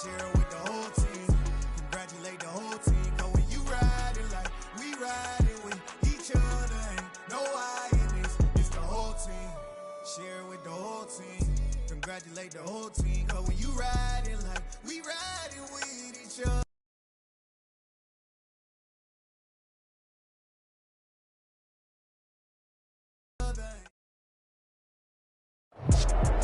Share it with the whole team. Congratulate the whole team. Cause when you riding like we riding with each other, ain't no hiding this. It's the whole team. Share it with the whole team. Congratulate the whole team. Cause when you riding like we riding with each other.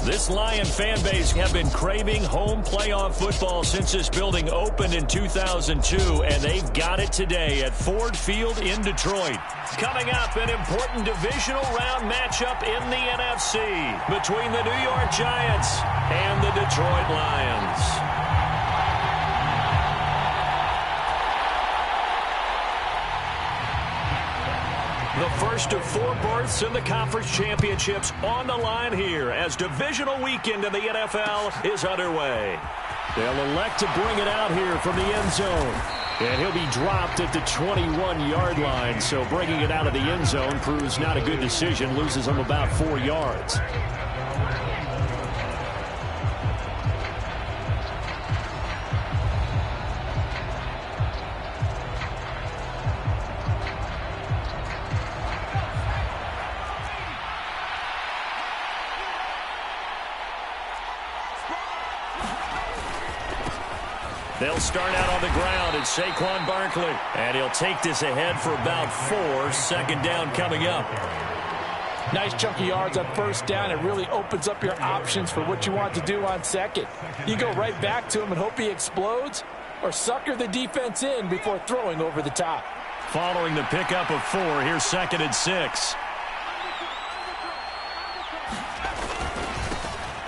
This Lion fan base have been craving home playoff football since this building opened in 2002, and they've got it today at Ford Field in Detroit. Coming up, an important divisional round matchup in the NFC between the New York Giants and the Detroit Lions. The first of 4 berths in the conference championships on the line here as divisional weekend in the NFL is underway. They'll elect to bring it out here from the end zone. And he'll be dropped at the 21-yard line, so bringing it out of the end zone proves not a good decision, loses him about 4 yards. They'll start out on the ground. It's Saquon Barkley. And he'll take this ahead for about 4. Second down coming up. Nice chunk of yards on first down. It really opens up your options for what you want to do on second. You go right back to him and hope he explodes, or sucker the defense in before throwing over the top. Following the pickup of 4, here's 2nd and 6.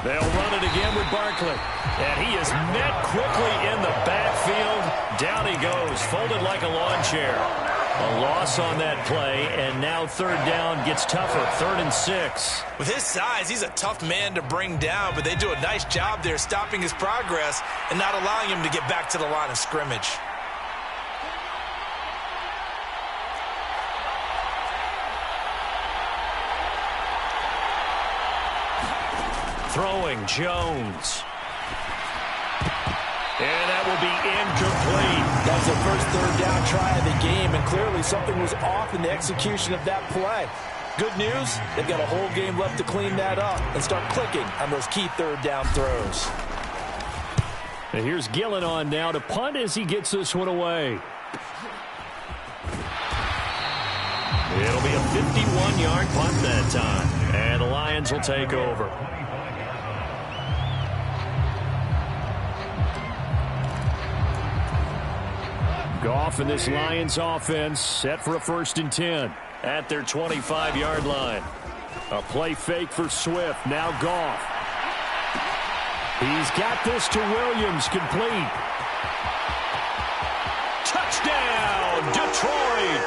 They'll run it again with Barkley. And he is met quickly in the backfield. Down he goes, folded like a lawn chair. A loss on that play, and now 3rd down gets tougher. 3rd and 6. With his size, he's a tough man to bring down, but they do a nice job there stopping his progress and not allowing him to get back to the line of scrimmage. Throwing Jones. And that will be incomplete. That's the first 3rd down try of the game, and clearly something was off in the execution of that play. Good news, they've got a whole game left to clean that up and start clicking on those key 3rd down throws. And here's Gillen on now to punt as he gets this one away. It'll be a 51-yard punt that time, and the Lions will take over. Goff and this Lions offense set for a 1st and 10 at their 25-yard line. A play fake for Swift. Now Goff. He's got this to Williams, complete. Touchdown, Detroit.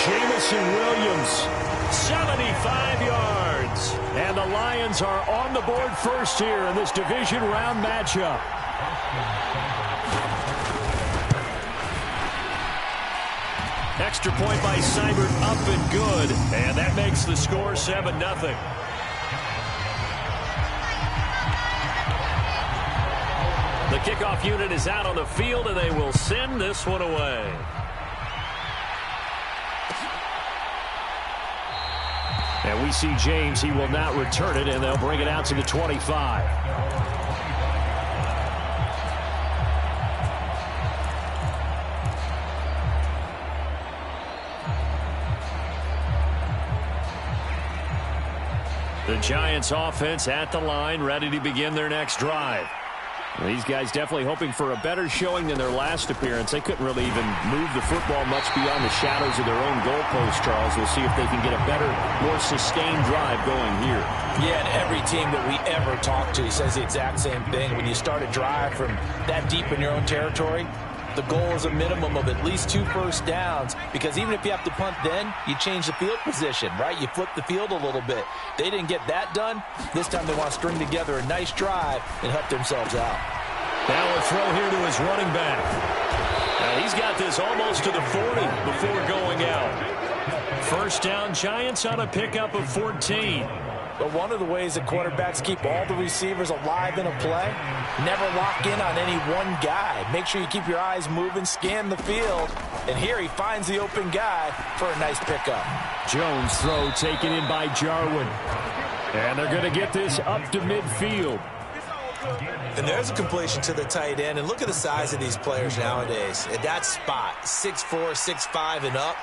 Jamison Williams, 75 yards. And the Lions are on the board first here in this division round matchup. Extra point by Seibert, up and good. And that makes the score 7-0. The kickoff unit is out on the field, and they will send this one away. And we see James. He will not return it, and they'll bring it out to the 25. The Giants offense at the line, ready to begin their next drive. Well, these guys definitely hoping for a better showing than their last appearance. They couldn't really even move the football much beyond the shadows of their own goalpost, Charles. We'll see if they can get a better, more sustained drive going here. Yeah, and every team that we ever talk to says the exact same thing. When you start a drive from that deep in your own territory, the goal is a minimum of at least 2 first downs, because even if you have to punt then, you change the field position, right? You flip the field a little bit. They didn't get that done. This time they want to string together a nice drive and help themselves out. Now a throw here to his running back. Now he's got this almost to the 40 before going out. First down, Giants on a pickup of 14. But one of the ways that quarterbacks keep all the receivers alive in a play, never lock in on any one guy. Make sure you keep your eyes moving, scan the field. And here he finds the open guy for a nice pickup. Jones' throw taken in by Jarwin. And they're going to get this up to midfield. And there's a completion to the tight end. And look at the size of these players nowadays. At that spot, 6'4", 6'5", and up.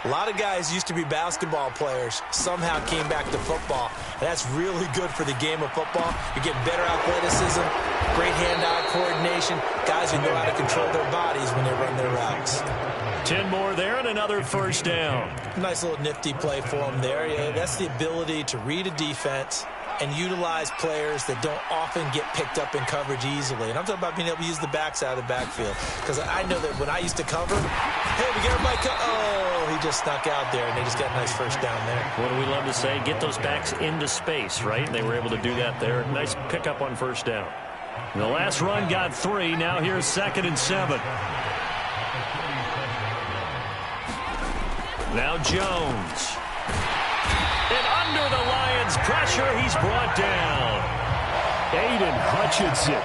A lot of guys used to be basketball players, somehow came back to football. And that's really good for the game of football. You're getting better athleticism, great hand-eye coordination, guys who know how to control their bodies when they run their routes. 10 more there and another first down. Nice little nifty play for them there. Yeah, that's the ability to read a defense and utilize players that don't often get picked up in coverage easily. And I'm talking about being able to use the backside of the backfield. Because I know that when I used to cover, hey, we get everybody oh, he just snuck out there, and they just got a nice first down there. What do we love to say? Get those backs into space, right? And they were able to do that there. Nice pickup on first down. The last run got 3. Now here's 2nd and 7. Now Jones. And under the Lions' pressure, he's brought down. Aiden Hutchinson.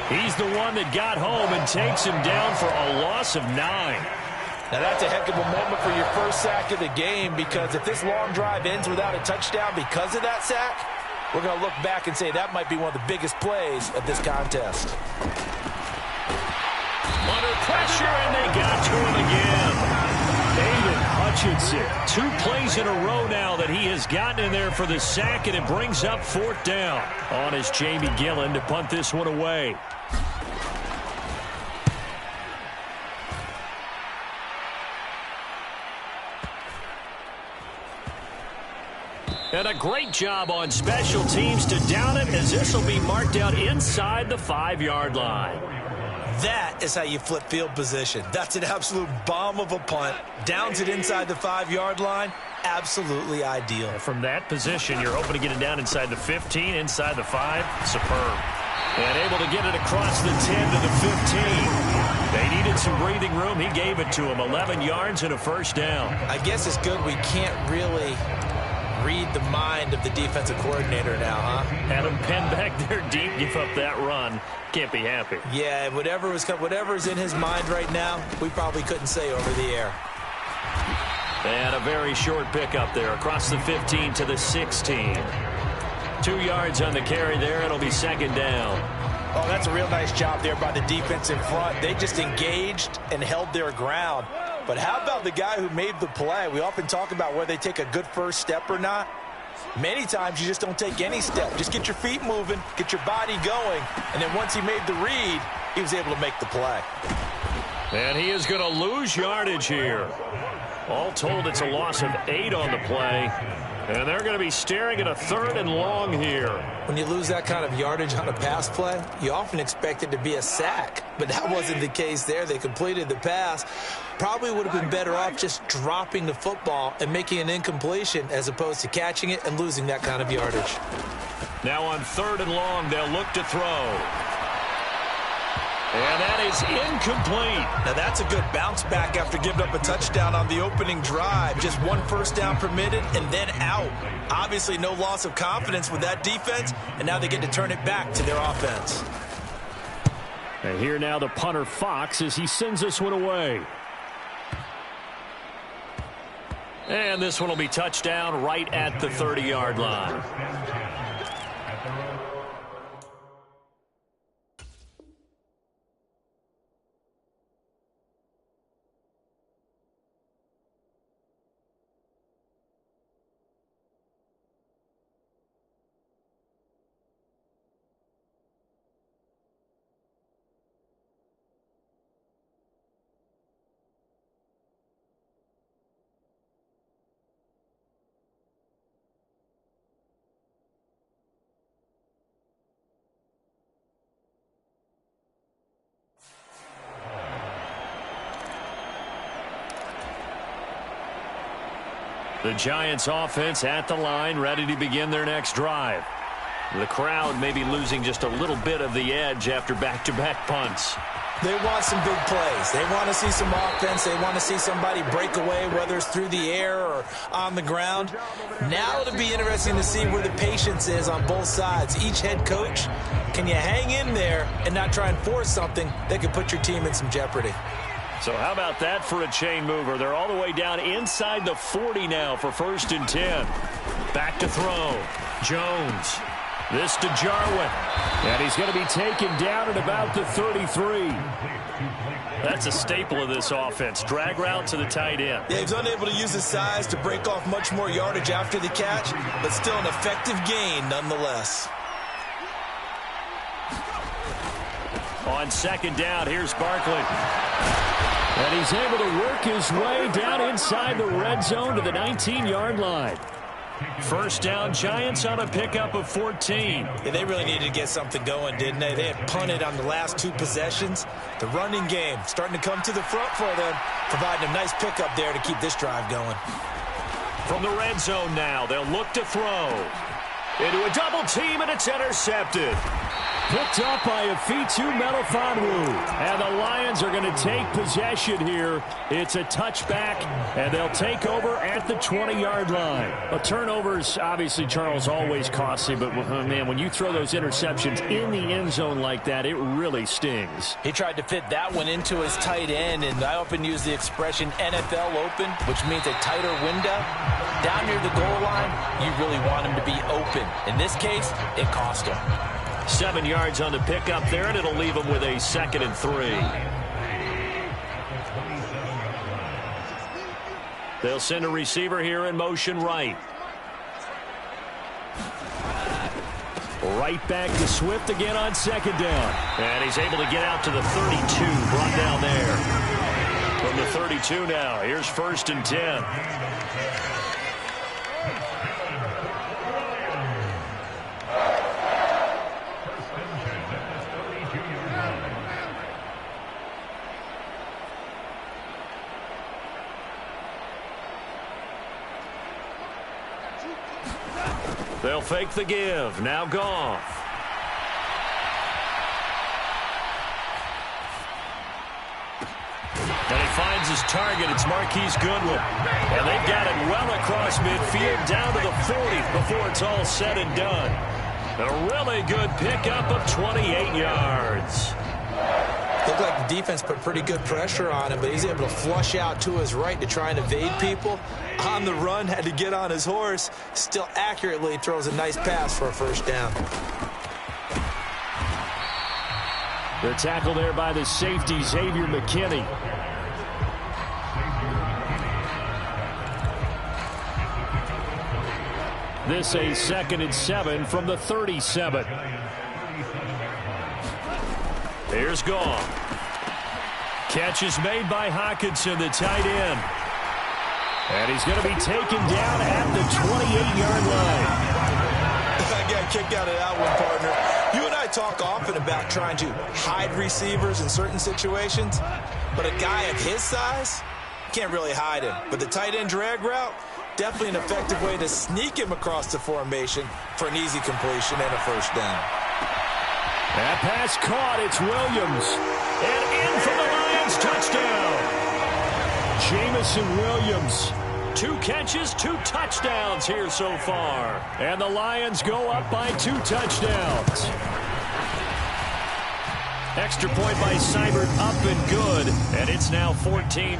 He's the one that got home and takes him down for a loss of 9. Now that's a heck of a moment for your first sack of the game, because if this long drive ends without a touchdown because of that sack, we're going to look back and say that might be one of the biggest plays of this contest. Under pressure, and they got to him again. Aiden Hutchinson, 2 plays in a row now that he has gotten in there for the sack, and it brings up 4th down. On is Jamie Gillen to punt this one away. And a great job on special teams to down it, as this will be marked out inside the 5-yard line. That is how you flip field position. That's an absolute bomb of a punt. Downs it inside the 5-yard line. Absolutely ideal. From that position, you're hoping to get it down inside the 15, inside the 5. Superb. And able to get it across the 10 to the 15. They needed some breathing room. He gave it to him. 11 yards and a first down. I guess it's good we can't really read the mind of the defensive coordinator now, huh? Had him pinned back there deep, give up that run. Can't be happy. Yeah, whatever's in his mind right now, we probably couldn't say over the air. And a very short pickup there across the 15 to the 16. 2 yards on the carry there. It'll be 2nd down. Oh, that's a real nice job there by the defense in front. They just engaged and held their ground. But how about the guy who made the play? We often talk about whether they take a good first step or not. Many times you just don't take any step. Just get your feet moving, get your body going, and then once he made the read, he was able to make the play. And he is going to lose yardage here. All told, it's a loss of 8 on the play. And they're going to be staring at a 3rd and long here. When you lose that kind of yardage on a pass play, you often expect it to be a sack. But that wasn't the case there. They completed the pass. Probably would have been better off just dropping the football and making an incompletion as opposed to catching it and losing that kind of yardage. Now on 3rd and long, they'll look to throw. And that is incomplete. Now that's a good bounce back after giving up a touchdown on the opening drive. Just 1 first down permitted and then out. Obviously no loss of confidence with that defense, and now they get to turn it back to their offense. And here now the punter Fox as he sends this one away. And this one will be touchdown right at the 30-yard line. The Giants offense at the line, ready to begin their next drive. The crowd maybe losing just a little bit of the edge after back-to-back punts. They want some big plays. They want to see some offense. They want to see somebody break away, whether it's through the air or on the ground. Now it'll be interesting to see where the patience is on both sides. Each head coach, can you hang in there and not try and force something that could put your team in some jeopardy? So how about that for a chain mover? They're all the way down inside the 40 now for 1st and 10. Back to throw. Jones. This to Jarwin. And he's going to be taken down at about the 33. That's a staple of this offense. Drag route to the tight end. Yeah, he's unable to use his size to break off much more yardage after the catch, but still an effective gain nonetheless. On 2nd down, here's Barkley. And he's able to work his way down inside the red zone to the 19-yard line. 1st down, Giants on a pickup of 14. Yeah, they really needed to get something going, didn't they? They had punted on the last 2 possessions. The running game starting to come to the front for them, providing a nice pickup there to keep this drive going. From the red zone now, they'll look to throw. Into a double team, and it's intercepted. Picked up by Afitu Melifonwu. And the Lions are going to take possession here. It's a touchback, and they'll take over at the 20-yard line. A turnover's obviously, Charles, always costly, but, man, when you throw those interceptions in the end zone like that, it really stings. He tried to fit that one into his tight end, and I often use the expression NFL open, which means a tighter window. Down near the goal line, you really want him to be open. In this case, it cost him. 7 yards on the pickup there, and it'll leave them with a 2nd and 3. They'll send a receiver here in motion right. Right back to Swift again on 2nd down. And he's able to get out to the 32, brought down there. From the 32 now, here's 1st and 10. They'll fake the give. Now Goff. And he finds his target. It's Marquise Goodwin. And they've got it well across midfield down to the 40 before it's all said and done. A really good pickup of 28 yards. Looked like the defense put pretty good pressure on him, but he's able to flush out to his right to try and evade people. On the run, had to get on his horse. Still accurately throws a nice pass for a 1st down. They're tackled there by the safety, Xavier McKinney. This a 2nd and 7 from the 37. Here's Goff. Catch is made by Hockenson, the tight end. And he's going to be taken down at the 28-yard line. I got kicked out of that one, partner. You and I talk often about trying to hide receivers in certain situations, but a guy of his size can't really hide him. But the tight end drag route, definitely an effective way to sneak him across the formation for an easy completion and a 1st down. That pass caught. It's Williams. And in for the Lions. Touchdown. Jamison Williams. 2 catches, 2 touchdowns here so far. And the Lions go up by 2 touchdowns. Extra point by Seibert, up and good. And it's now 14-0.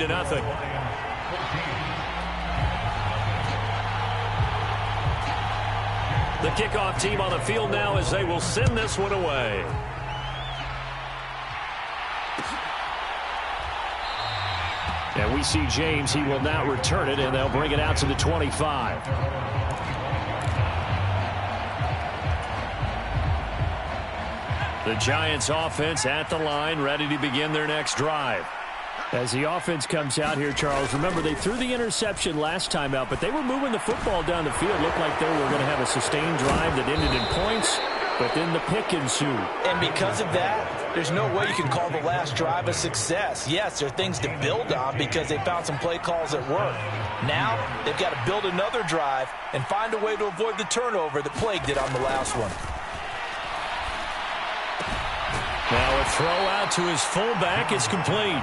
The kickoff team on the field now as they will send this one away. And we see James. He will not return it, and they'll bring it out to the 25. The Giants offense at the line, ready to begin their next drive. As the offense comes out here, Charles, remember they threw the interception last time out, but they were moving the football down the field. Looked like they were going to have a sustained drive that ended in points, but then the pick ensued. And because of that, there's no way you can call the last drive a success. Yes, there are things to build on because they found some play calls that work. Now, they've got to build another drive and find a way to avoid the turnover that plagued it on the last one. Now a throw out to his fullback. It's complete.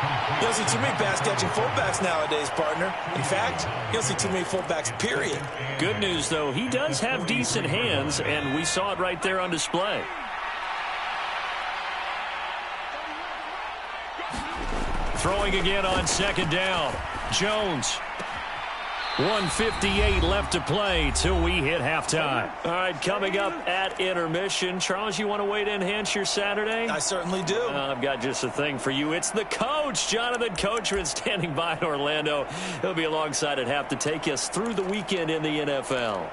You don't see too many pass-catching fullbacks nowadays, partner. In fact, you don't see too many fullbacks, period. Good news, though, he does have decent hands, and we saw it right there on display. Throwing again on second down. Jones. 1:58 left to play till we hit halftime. All right, coming up at intermission. Charles, you want to wait to enhance your Saturday? I certainly do. I've got just a thing for you. It's the coach, Jonathan Coachman, standing by in Orlando. He'll be alongside at half to take us through the weekend in the NFL.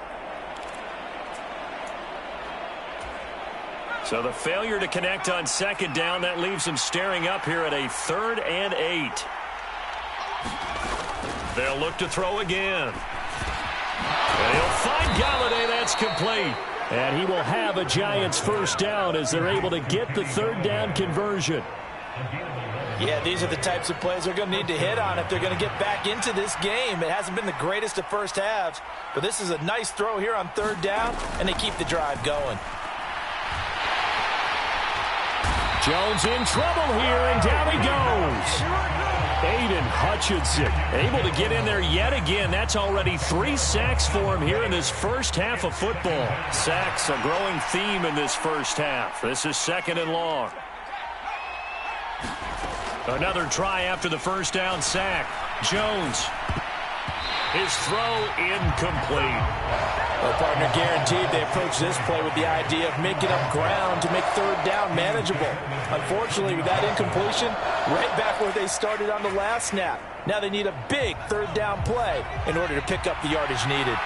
So the failure to connect on second down, that leaves him staring up here at a 3rd and 8. They'll look to throw again. And he'll find Galladay. That's complete. And he will have a Giants first down as they're able to get the 3rd down conversion. Yeah, these are the types of plays they're going to need to hit on if they're going to get back into this game. It hasn't been the greatest of first halves, but this is a nice throw here on 3rd down, and they keep the drive going. Jones in trouble here, and down he goes. Aiden Hutchinson able to get in there yet again. That's already 3 sacks for him here in this first half of football. Sacks a growing theme in this first half. This is 2nd and long. Another try after the first down sack. Jones. His throw incomplete. Well, partner, guaranteed they approach this play with the idea of making up ground to make 3rd down manageable. Unfortunately, with that incompletion, right back where they started on the last snap. Now they need a big 3rd down play in order to pick up the yardage needed.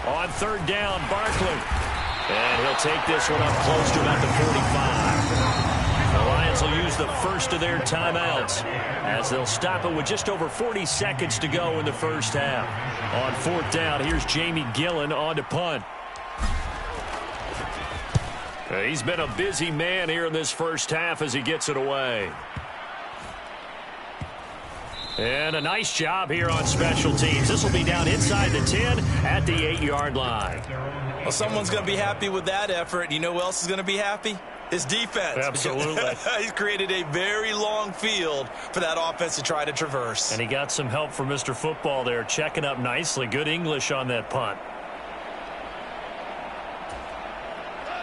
On 3rd down, Barkley. And he'll take this one up close to about the 45. The Lions will use the first of their timeouts as they'll stop it with just over 40 seconds to go in the first half. On 4th down, here's Jamie Gillen on to punt. He's been a busy man here in this first half as he gets it away. And a nice job here on special teams. This will be down inside the 10 at the 8-yard line. Well, someone's going to be happy with that effort. You know who else is going to be happy? His defense. Absolutely. He's created a very long field for that offense to try to traverse. And he got some help from Mr. Football there, checking up nicely. Good English on that punt.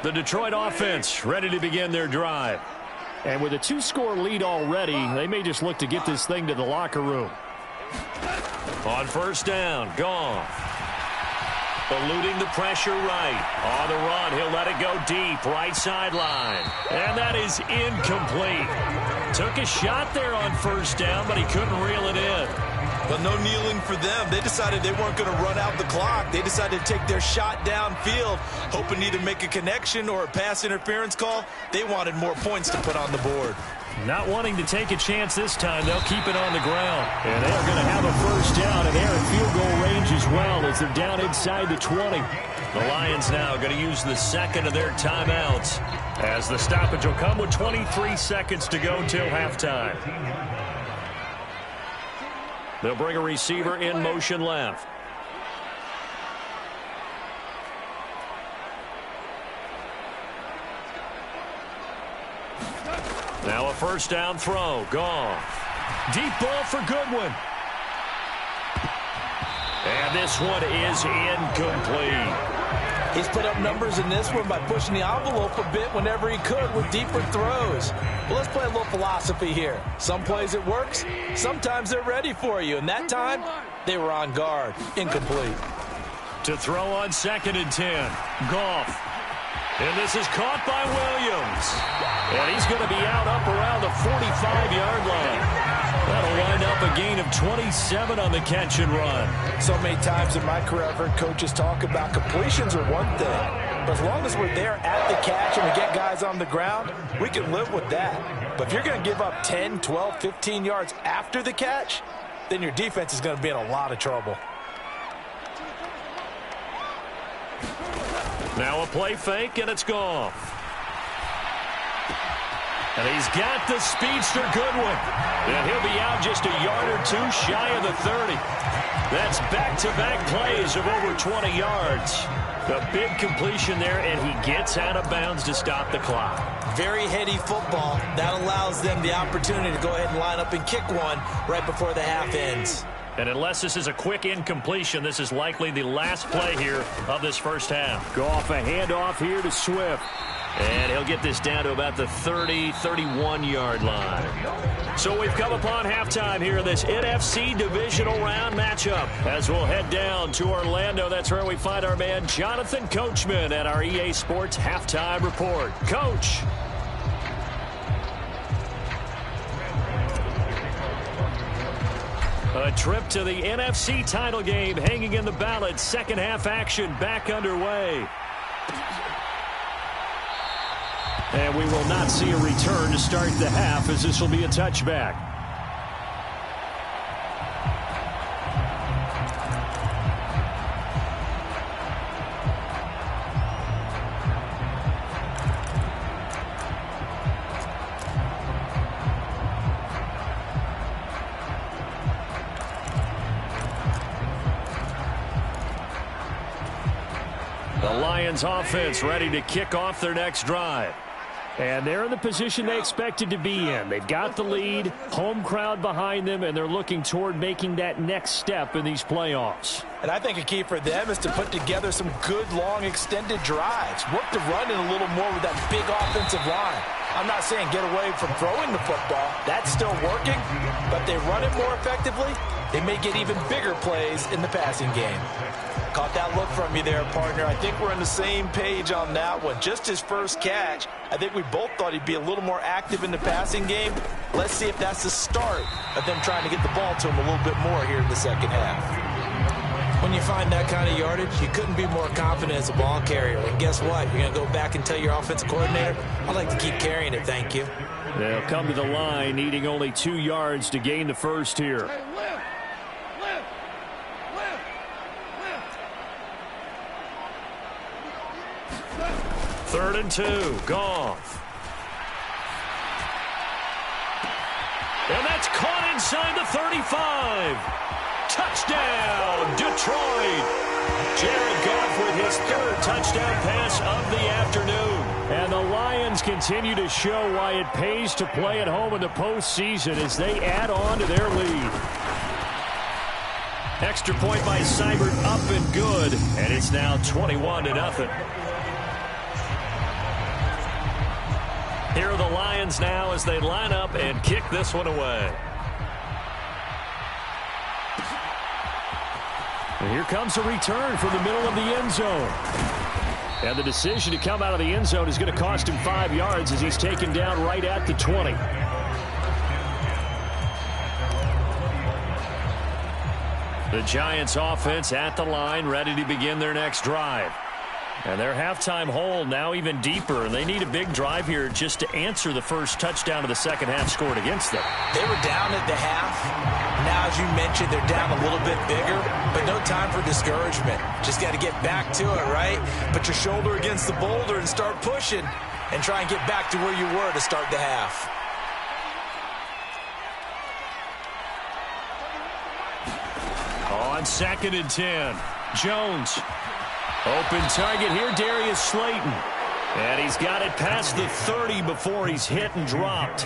The Detroit offense ready to begin their drive. And with a 2-score lead already, they may just look to get this thing to the locker room. On 1st down, Goff. Eluding the pressure right. On the run, he'll let it go deep, right sideline. And that is incomplete. Took a shot there on 1st down, but he couldn't reel it in. But no kneeling for them. They decided they weren't going to run out the clock. They decided to take their shot downfield, hoping either make a connection or a pass interference call. They wanted more points to put on the board. Not wanting to take a chance this time, they'll keep it on the ground. And they're going to have a first down, and they're in field goal range as well as they're down inside the 20. The Lions now going to use the 2nd of their timeouts as the stoppage will come with 23 seconds to go till halftime. They'll bring a receiver in motion left. Now a first down throw. Goff. Deep ball for Goodwin. And this one is incomplete. He's put up numbers in this one by pushing the envelope a bit whenever he could with deeper throws. Well, let's play a little philosophy here. Some plays it works, sometimes they're ready for you, and that time they were on guard. Incomplete. To throw on 2nd and 10. Goff. And this is caught by Williams. And he's going to be out up around the 45-yard line. That'll wind up a gain of 27 on the catch and run. So many times in my career, I've heard coaches talk about completions are one thing. But as long as we're there at the catch and we get guys on the ground, we can live with that. But if you're going to give up 10, 12, 15 yards after the catch, then your defense is going to be in a lot of trouble. Now a play fake, and it's gone. And he's got the speedster Goodwin. And he'll be out just a yard or two shy of the 30. That's back-to-back plays of over 20 yards. A big completion there, and he gets out of bounds to stop the clock. Very heady football. That allows them the opportunity to go ahead and line up and kick one right before the half ends. And unless this is a quick incompletion, this is likely the last play here of this first half. Go off a handoff here to Swift. And he'll get this down to about the 30, 31-yard line. So we've come upon halftime here in this NFC divisional round matchup. As we'll head down to Orlando, that's where we find our man Jonathan Coachman at our EA Sports Halftime Report. Coach. A trip to the NFC title game hanging in the balance. Second half action back underway. And we will not see a return to start the half, as this will be a touchback. The Lions offense ready to kick off their next drive. And they're in the position they expected to be in. They've got the lead, home crowd behind them, and they're looking toward making that next step in these playoffs. And I think a key for them is to put together some good, long, extended drives. Work the run in a little more with that big offensive line. I'm not saying get away from throwing the football. That's still working. But they run it more effectively, they may get even bigger plays in the passing game. Caught that look from you there, partner. I think we're on the same page on that one. Just his first catch. I think we both thought he'd be a little more active in the passing game. Let's see if that's the start of them trying to get the ball to him a little bit more here in the second half. When you find that kind of yardage, you couldn't be more confident as a ball carrier. And guess what? You're going to go back and tell your offensive coordinator, I'd like to keep carrying it, thank you. They'll come to the line, needing only 2 yards to gain the first here. Third and 2, Goff. And that's caught inside the 35. Touchdown, Detroit. Jared Goff with his third touchdown pass of the afternoon. And the Lions continue to show why it pays to play at home in the postseason as they add on to their lead. Extra point by Seibert up and good. And it's now 21-0. Here are the Lions now as they line up and kick this one away. And here comes a return from the middle of the end zone. And the decision to come out of the end zone is going to cost him 5 yards as he's taken down right at the 20. The Giants offense at the line, ready to begin their next drive. And their halftime hole now even deeper, and they need a big drive here just to answer the first touchdown of the second half scored against them. They were down at the half. Now, as you mentioned, they're down a little bit bigger, but no time for discouragement. Just got to get back to it, right? Put your shoulder against the boulder and start pushing and try and get back to where you were to start the half. On 2nd and 10, Jones. Open target here, Darius Slayton. And he's got it past the 30 before he's hit and dropped.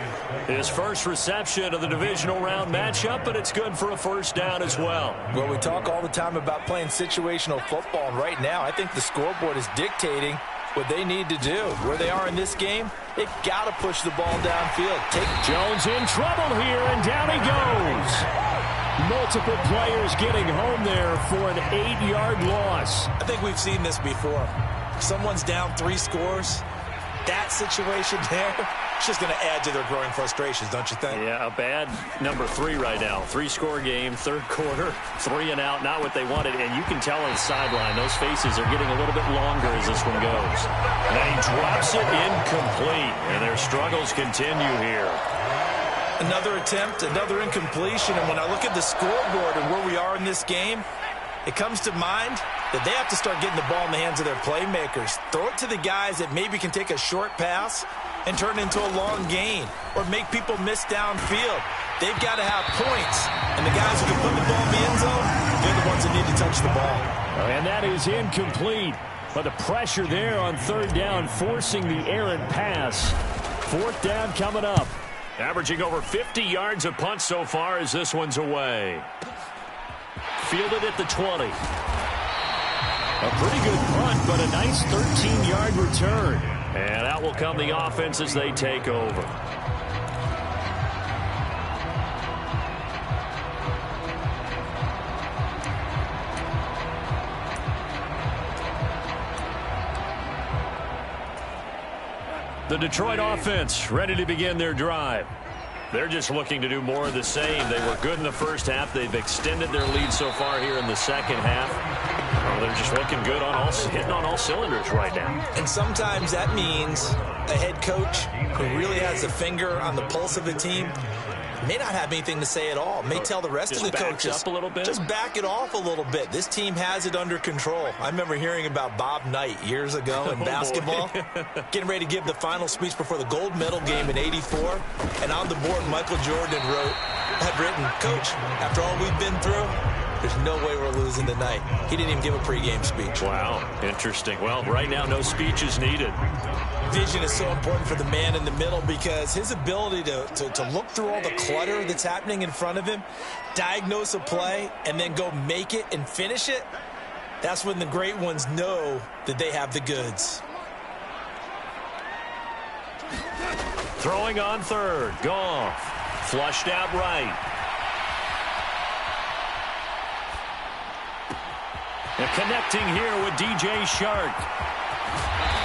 His first reception of the divisional round matchup, but it's good for a first down as well. Well, we talk all the time about playing situational football, and right now I think the scoreboard is dictating what they need to do. Where they are in this game, they've got to push the ball downfield. Jones in trouble here, and down he goes. Multiple players getting home there for an 8-yard loss. I think we've seen this before. Someone's down 3 scores. That situation there, it's just going to add to their growing frustrations, don't you think? Yeah, a bad number 3 right now. 3-score game, third quarter, 3 and out, not what they wanted. And you can tell on the sideline, those faces are getting a little bit longer as this one goes. And he drops it incomplete, and their struggles continue here. Another attempt, another incompletion, and when I look at the scoreboard and where we are in this game, it comes to mind that they have to start getting the ball in the hands of their playmakers. Throw it to the guys that maybe can take a short pass and turn it into a long gain or make people miss downfield. They've got to have points. And the guys who can put the ball in the end zone, they're the ones that need to touch the ball. And that is incomplete. But the pressure there on third down, forcing the errant pass. Fourth down coming up. Averaging over 50 yards a punt so far as this one's away. Fielded at the 20. A pretty good punt, but a nice 13-yard return. And out will come the offense as they take over. The Detroit offense ready to begin their drive. They're just looking to do more of the same. They were good in the first half. They've extended their lead so far here in the second half. They're just looking good on hitting on all cylinders right now. And sometimes that means a head coach who really has a finger on the pulse of the team may not have anything to say at all. May tell the rest of the coaches, up a little bit. Just back it off a little bit. This team has it under control. I remember hearing about Bob Knight years ago in basketball, getting ready to give the final speech before the gold medal game in '84. And on the board, Michael Jordan had written, "Coach, after all we've been through, there's no way we're losing tonight." He didn't even give a pregame speech. Wow, interesting. Well, right now, no speech is needed. Vision is so important for the man in the middle because his ability to look through all the clutter that's happening in front of him, diagnose a play, and then go make it and finish it, that's when the great ones know that they have the goods. Throwing on third. Goff. Flushed out right. And connecting here with DJ Shark.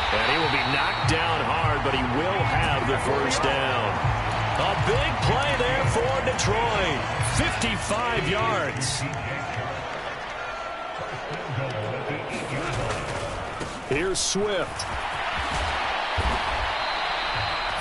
And he will be knocked down hard, but he will have the first down. A big play there for Detroit. 55 yards. Here's Swift.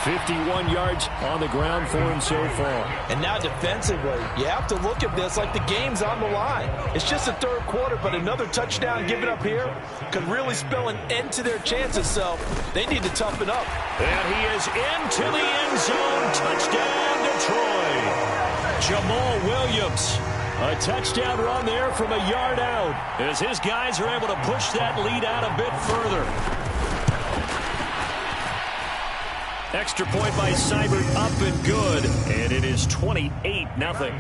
51 yards on the ground for him so far. And now defensively, you have to look at this like the game's on the line. It's just the third quarter, but another touchdown given up here could really spell an end to their chances, so they need to toughen up. And he is into the end zone. Touchdown, Detroit. Jamal Williams. A touchdown run there from a yard out as his guys are able to push that lead out a bit further. Extra point by Seibert, up and good, and it is 28-0.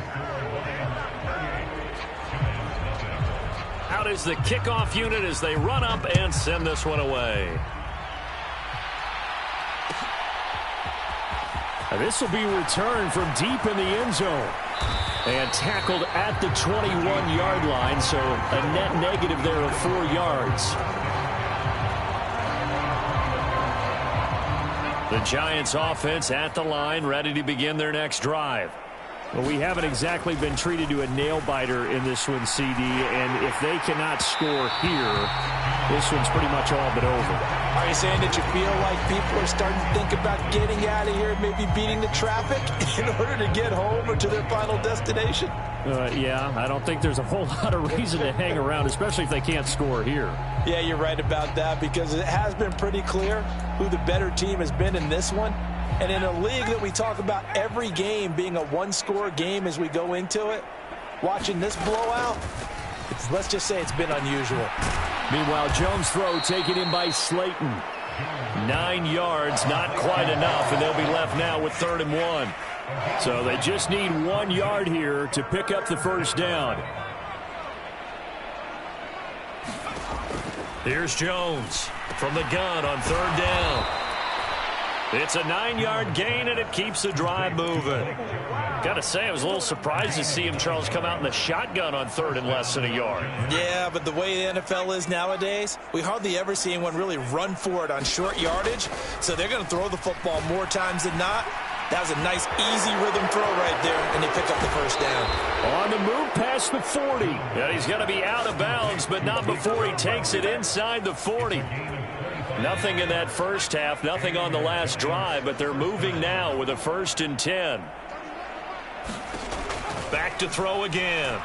Out is the kickoff unit as they run up and send this one away. And this will be returned from deep in the end zone. And tackled at the 21-yard line, so a net negative there of 4 yards. The Giants offense at the line, ready to begin their next drive. Well, we haven't exactly been treated to a nail-biter in this one, CD, and if they cannot score here, this one's pretty much all but over. Are you saying that you feel like people are starting to think about getting out of here, maybe beating the traffic in order to get home or to their final destination? Yeah, I don't think there's a whole lot of reason to hang around, especially if they can't score here. Yeah, you're right about that because it has been pretty clear who the better team has been in this one. And in a league that we talk about every game being a one-score game as we go into it, watching this blowout, let's just say it's been unusual. Meanwhile, Jones' throw taken in by Slayton. 9 yards, not quite enough, and they'll be left now with 3rd and 1. So they just need 1 yard here to pick up the first down. Here's Jones from the gun on 3rd down. It's a 9-yard gain, and it keeps the drive moving. Got to say, I was a little surprised to see him, Charles, come out in the shotgun on 3rd and less than a yard. Yeah, but the way the NFL is nowadays, we hardly ever see anyone really run for it on short yardage. So they're going to throw the football more times than not. That was a nice, easy rhythm throw right there, and they pick up the first down. On the move past the 40. Yeah, he's going to be out of bounds, but not before he takes it inside the 40. Nothing in that first half, nothing on the last drive, but they're moving now with a 1st and 10. Back to throw again.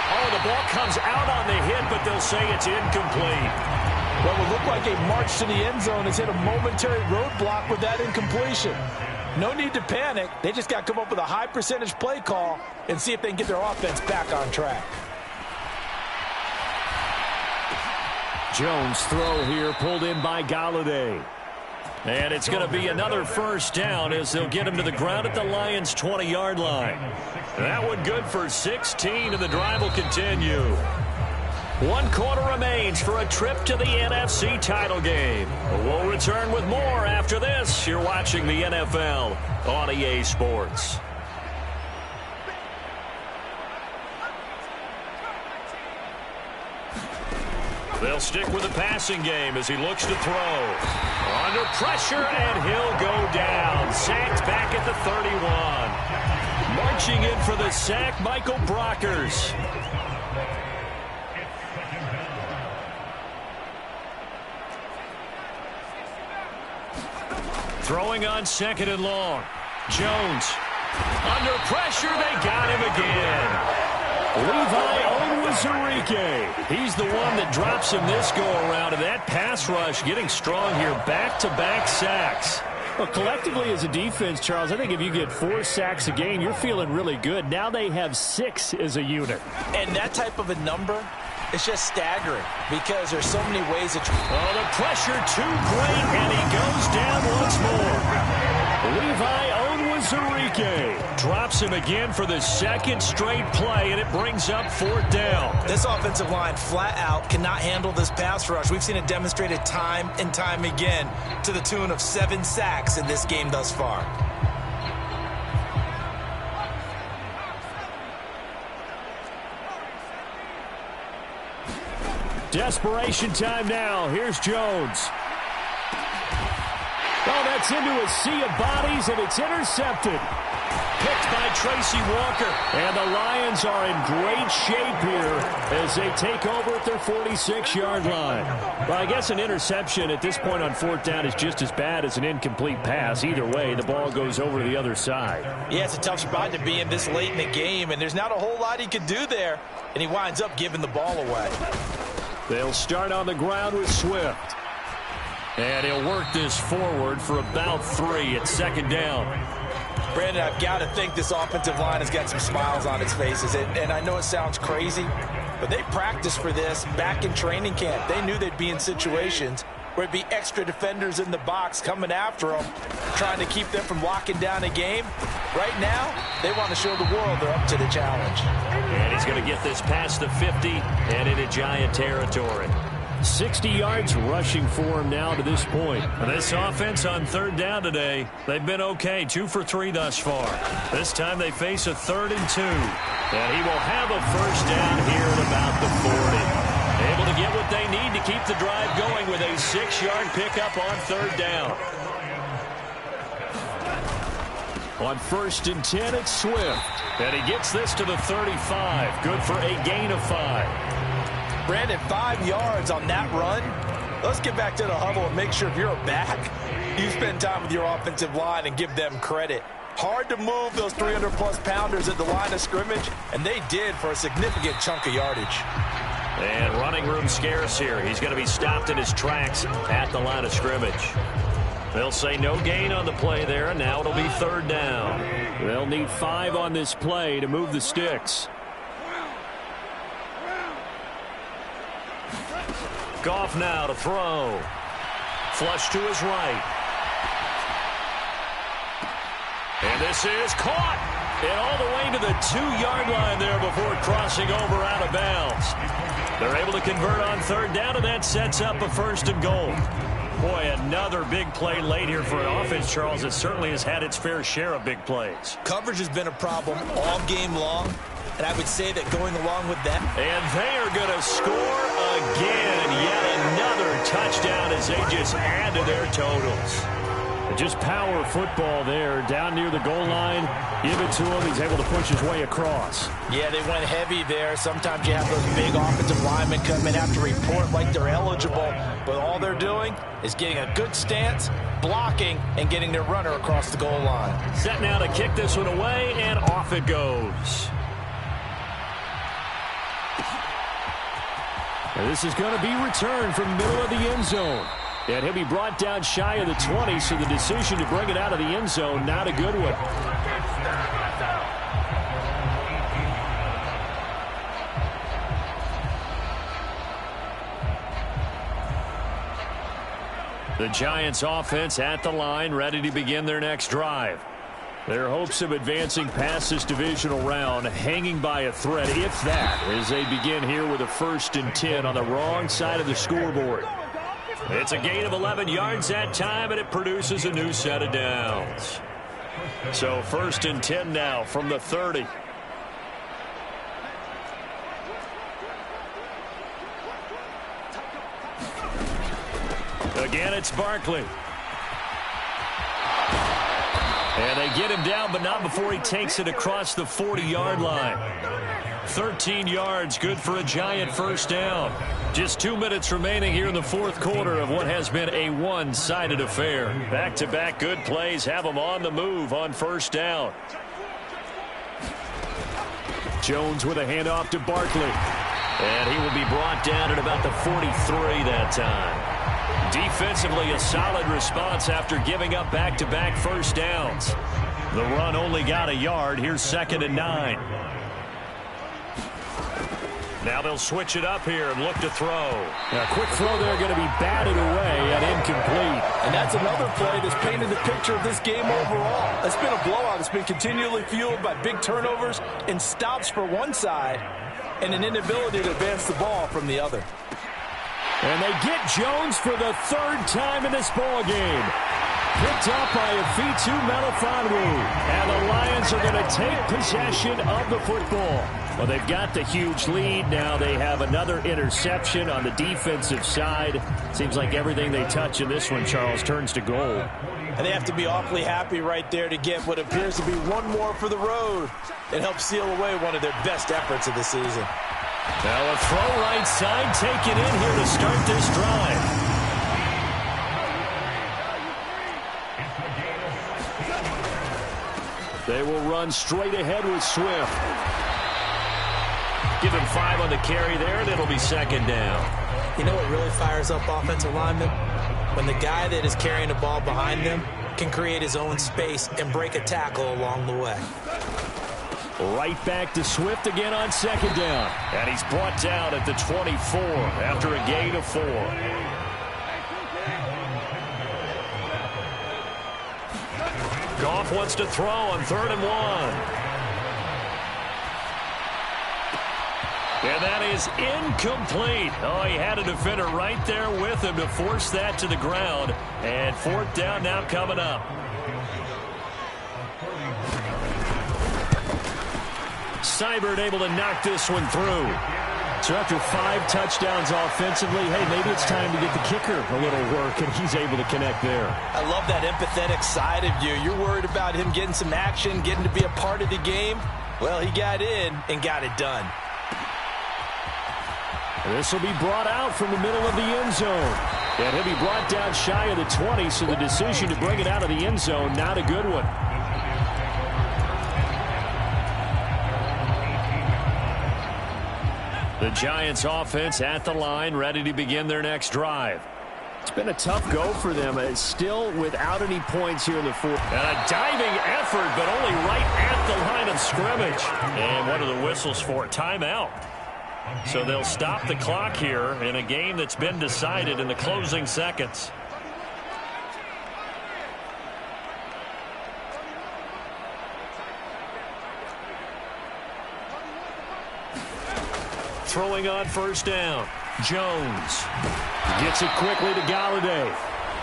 Oh, the ball comes out on the hit, but they'll say it's incomplete. What would look like a march to the end zone has hit a momentary roadblock with that incompletion. No need to panic. They just got to come up with a high percentage play call and see if they can get their offense back on track. Jones' throw here pulled in by Galladay. And it's going to be another first down as they'll get him to the ground at the Lions' 20-yard line. That one good for 16, and the drive will continue. 1 quarter remains for a trip to the NFC title game. We'll return with more after this. You're watching the NFL on EA Sports. They'll stick with the passing game as he looks to throw. Under pressure, and he'll go down. Sacked back at the 31. Marching in for the sack, Michael Brockers. Throwing on 2nd and long. Jones. Under pressure, they got him again. Levi Onwuzurike. He's the one that drops him this go-around, and that pass rush getting strong here. Back-to-back sacks. Well, collectively as a defense, Charles, I think if you get 4 sacks a game, you're feeling really good. Now they have 6 as a unit. And that type of a number, it's just staggering because there's so many ways that the pressure too great, and he goes down once more. Levi Onwuzurike drops him again for the 2nd straight play, and it brings up 4th down. This offensive line flat out cannot handle this pass rush. We've seen it demonstrated time and time again to the tune of 7 sacks in this game thus far. Desperation time now. Here's Jones. Oh, that's into a sea of bodies, and it's intercepted. Picked by Tracy Walker. And the Lions are in great shape here as they take over at their 46-yard line. Well, I guess an interception at this point on 4th down is just as bad as an incomplete pass. Either way, the ball goes over to the other side. Yeah, it's a tough spot to be in this late in the game, and there's not a whole lot he could do there, and he winds up giving the ball away. They'll start on the ground with Swift. And he'll work this forward for about 3 at 2nd down. Brandon, I've got to think this offensive line has got some smiles on its faces. And I know it sounds crazy, but they practiced for this back in training camp. They knew they'd be in situations where it'd be extra defenders in the box coming after them, trying to keep them from locking down a game. Right now, they want to show the world they're up to the challenge. And he's going to get this past the 50 and into Giant territory. 60 yards rushing for him now to this point. This offense on 3rd down today, they've been okay. 2 for 3 thus far. This time they face a 3rd and 2. And he will have a first down here at about the 40. Able to get what they need to keep the drive going with a 6-yard pickup on 3rd down. On 1st and 10, it's Swift. And he gets this to the 35. Good for a gain of 5. Brandon, 5 yards on that run. Let's get back to the huddle and make sure if you're a back, you spend time with your offensive line and give them credit. Hard to move those 300-plus pounders at the line of scrimmage, and they did for a significant chunk of yardage. And running room scarce here. He's going to be stopped in his tracks at the line of scrimmage. They'll say no gain on the play there, and now it'll be 3rd down. They'll need 5 on this play to move the sticks. Goff now to throw. Flush to his right. And this is caught. And all the way to the 2-yard line there before crossing over out of bounds. They're able to convert on 3rd down, and that sets up a 1st and goal. Boy, another big play late here for an offense, Charles, that certainly has had its fair share of big plays. Coverage has been a problem all game long, and I would say that going along with that. And they are going to score again. Yet another touchdown as they just add to their totals. Just power football there, down near the goal line. Give it to him. He's able to push his way across. Yeah, they went heavy there. Sometimes you have those big offensive linemen come in, have to report like they're eligible. But all they're doing is getting a good stance, blocking, and getting their runner across the goal line. Set now to kick this one away, and off it goes. And this is going to be returned from the middle of the end zone. And he'll be brought down shy of the 20, so the decision to bring it out of the end zone, not a good one. The Giants offense at the line, ready to begin their next drive. Their hopes of advancing past this divisional round hanging by a thread, if that, as they begin here with a 1st and 10 on the wrong side of the scoreboard. It's a gain of 11 yards that time, and it produces a new set of downs. So 1st and 10 now from the 30. Again, it's Barkley. And they get him down, but not before he takes it across the 40-yard line. 13 yards, good for a Giant 1st down. Just 2 minutes remaining here in the 4th quarter of what has been a one-sided affair. Back-to-back good plays have them on the move on 1st down. Jones with a handoff to Barkley. And he will be brought down at about the 43 that time. Defensively, a solid response after giving up back-to-back 1st downs. The run only got a yard. Here's 2nd and 9. Now they'll switch it up here and look to throw. A quick throw there going to be batted away and incomplete. And that's another play that's painted the picture of this game overall. It's been a blowout. It's been continually fueled by big turnovers and stops for one side and an inability to advance the ball from the other. And they get Jones for the 3rd time in this ball game. Picked up by Afitu Melifonwu. And the Lions are going to take possession of the football. Well, they've got the huge lead. Now they have another interception on the defensive side. Seems like everything they touch in this one, Charles, turns to gold. And they have to be awfully happy right there to get what appears to be one more for the road. It helps seal away one of their best efforts of the season. Now a throw right side taken in here to start this drive. They will run straight ahead with Swift. Give him 5 on the carry there, and it'll be 2nd down. You know what really fires up offensive linemen? When the guy that is carrying the ball behind them can create his own space and break a tackle along the way. Right back to Swift again on 2nd down. And he's brought down at the 24 after a gain of 4. Goff wants to throw on 3rd and 1. And that is incomplete. Oh, he had a defender right there with him to force that to the ground. And 4th down now coming up. Seibert able to knock this one through. So after 5 touchdowns offensively, hey, maybe it's time to get the kicker a little work, and he's able to connect there. I love that empathetic side of you. You're worried about him getting some action, getting to be a part of the game. Well, he got in and got it done. This will be brought out from the middle of the end zone. And he'll be brought down shy of the 20, so the decision to bring it out of the end zone, not a good one. The Giants offense at the line, ready to begin their next drive. It's been a tough go for them. It's still without any points here in the 4th. And a diving effort, but only right at the line of scrimmage. And what are the whistles for? Timeout. So they'll stop the clock here in a game that's been decided in the closing seconds. Throwing on 1st down. Jones gets it quickly to Galladay.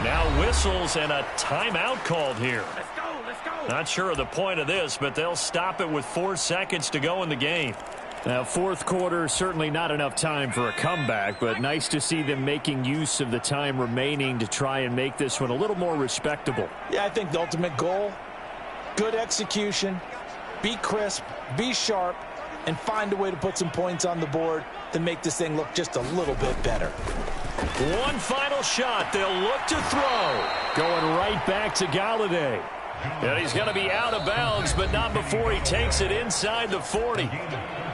Now whistles and a timeout called here. Let's go. Not sure of the point of this, but they'll stop it with 4 seconds to go in the game. Now, 4th quarter, certainly not enough time for a comeback, but nice to see them making use of the time remaining to try and make this one a little more respectable. Yeah, I think the ultimate goal, good execution, be crisp, be sharp, and find a way to put some points on the board to make this thing look just a little bit better. One final shot. They'll look to throw. Going right back to Galladay. And he's going to be out of bounds, but not before he takes it inside the 40.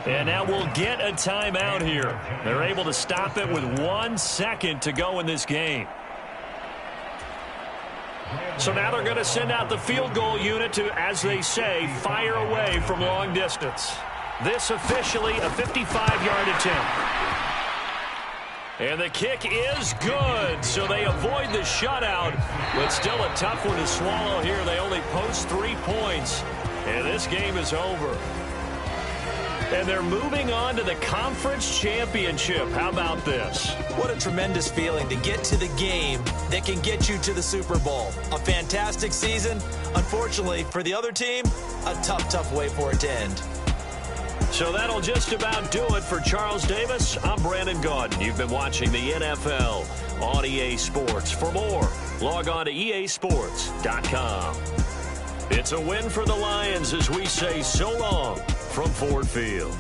And now we'll get a timeout here. They're able to stop it with 1 second to go in this game. So now they're going to send out the field goal unit to, as they say, fire away from long distance. This officially a 55-yard attempt. And the kick is good, so they avoid the shutout, but still a tough one to swallow here. They only post 3 points, and this game is over. And they're moving on to the conference championship. How about this? What a tremendous feeling to get to the game that can get you to the Super Bowl. A fantastic season. Unfortunately, for the other team, a tough way for it to end. So that'll just about do it for Charles Davis. I'm Brandon Gaudin. You've been watching the NFL on EA Sports. For more, log on to easports.com. It's a win for the Lions as we say so long from Ford Field.